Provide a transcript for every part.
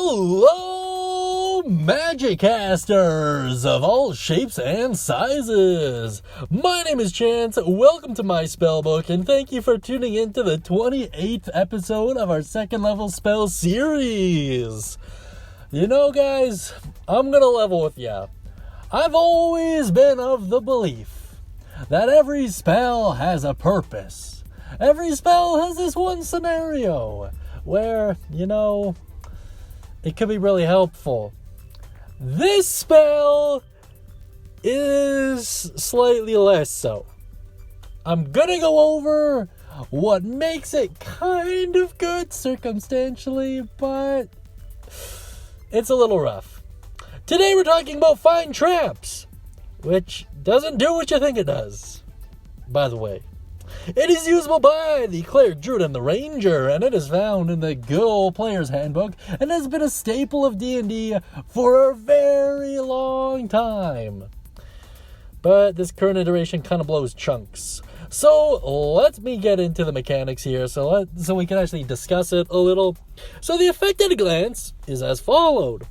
Hello, Magic Casters of all shapes and sizes. My name is Chance. Welcome to my Spellbook, and thank you for tuning in to the 28th episode of our second level spell series. You know, guys, I'm gonna level with ya. I've always been of the belief that every spell has a purpose. Every spell has this one scenario where, it could be really helpful. This spell is slightly less so. I'm gonna go over what makes it kind of good circumstantially, but it's a little rough. Today we're talking about Find Traps, which doesn't do what you think it does, by the way. It is usable by the Cleric, Druid, and the Ranger, and it is found in the good old Player's Handbook, and has been a staple of D&D for a very long time. But this current iteration kind of blows chunks. So let me get into the mechanics here so we can actually discuss it a little. So the effect at a glance is as followed.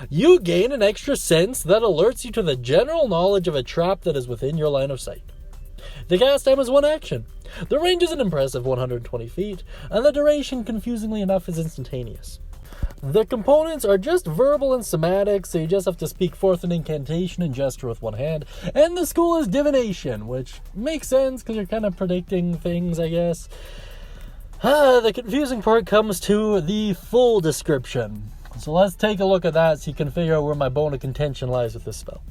You gain an extra sense that alerts you to the general knowledge of a trap that is within your line of sight. The cast time is one action. The range is an impressive 120 feet, and the duration, confusingly enough, is instantaneous. The components are just verbal and somatic, so you just have to speak forth an incantation and gesture with one hand, and the school is Divination, which makes sense because you're kind of predicting things, I guess. The confusing part comes to the full description. So let's take a look at that so you can figure out where my bone of contention lies with this spell.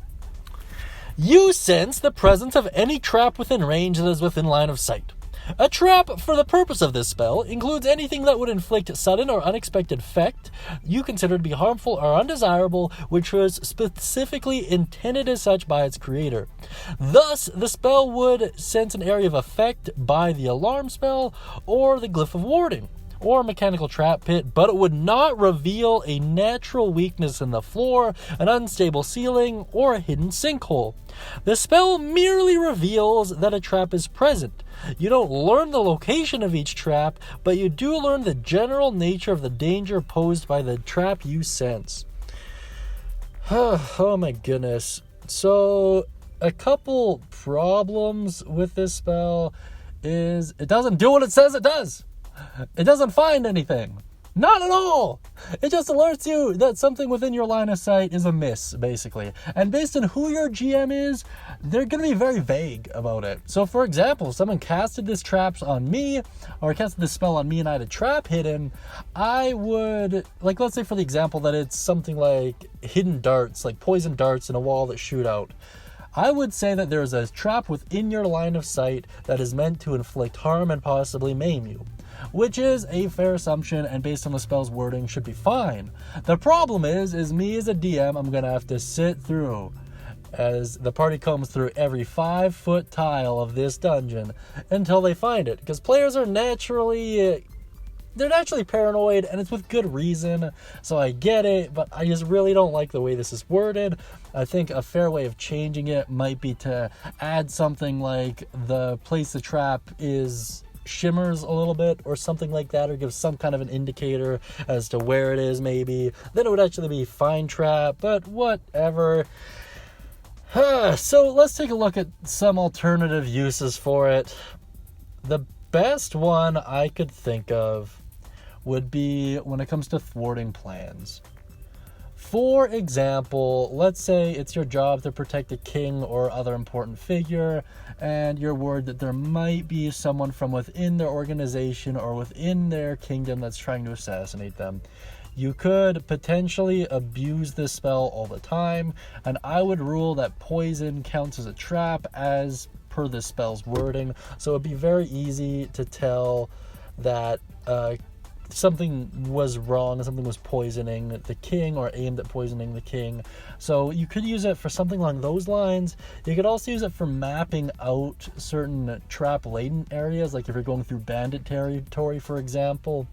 You sense the presence of any trap within range that is within line of sight. A trap, for the purpose of this spell, includes anything that would inflict sudden or unexpected effect you consider to be harmful or undesirable, which was specifically intended as such by its creator. Thus, the spell would sense an area of effect by the alarm spell or the glyph of warding, or mechanical trap pit, but it would not reveal a natural weakness in the floor, an unstable ceiling, or a hidden sinkhole. The spell merely reveals that a trap is present. You don't learn the location of each trap, but you do learn the general nature of the danger posed by the trap you sense. Oh my goodness. So, a couple problems with this spell is it doesn't do what it says it does. It doesn't find anything. Not at all. It just alerts you that something within your line of sight is amiss, basically. And based on who your GM is, they're going to be very vague about it. So, for example, if someone casted this traps on me, or casted this spell on me and I had a trap hidden, I would, let's say for the example that it's something like hidden darts, like poison darts in a wall that shoot out. I would say that there is a trap within your line of sight that is meant to inflict harm and possibly maim you, which is a fair assumption and based on the spell's wording should be fine. The problem is me as a DM, I'm going to have to sit through as the party combs through every 5-foot tile of this dungeon until they find it, because players are naturally paranoid, and it's with good reason, so I get it, but I just really don't like the way this is worded. I think a fair way of changing it might be to add something like the place the trap is shimmers a little bit or something like that, or give some kind of an indicator as to where it is maybe. Then it would actually be Find Trap, but whatever. So let's take a look at some alternative uses for it. The best one I could think of would be when it comes to thwarting plans. For example, let's say it's your job to protect a king or other important figure, and you're worried that there might be someone from within their organization or within their kingdom that's trying to assassinate them. You could potentially abuse this spell all the time, and I would rule that poison counts as a trap as per the spell's wording, so it'd be very easy to tell that something was wrong, something was poisoning the king or aimed at poisoning the king. So you could use it for something along those lines. You could also use it for mapping out certain trap-laden areas, like if you're going through bandit territory, for example.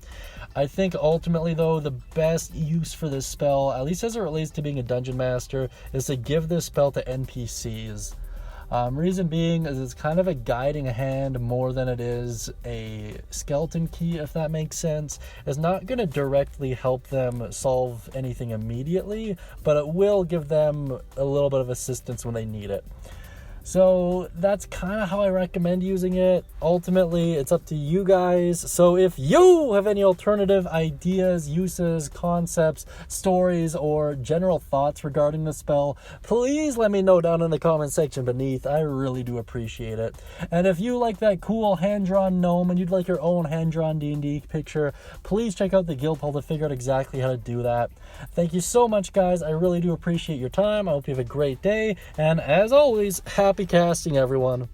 I think ultimately, though, the best use for this spell, at least as it relates to being a dungeon master, is to give this spell to NPCs. Reason being is it's kind of a guiding hand more than it is a skeleton key, if that makes sense. It's not going to directly help them solve anything immediately, but it will give them a little bit of assistance when they need it. So that's kind of how I recommend using it. Ultimately, it's up to you guys. So if you have any alternative ideas, uses, concepts, stories, or general thoughts regarding the spell, please let me know down in the comment section beneath. I really do appreciate it. And if you like that cool hand-drawn gnome and you'd like your own hand-drawn D&D picture, please check out the guild poll to figure out exactly how to do that. Thank you so much, guys. I really do appreciate your time. I hope you have a great day. And as always, happy casting, everyone.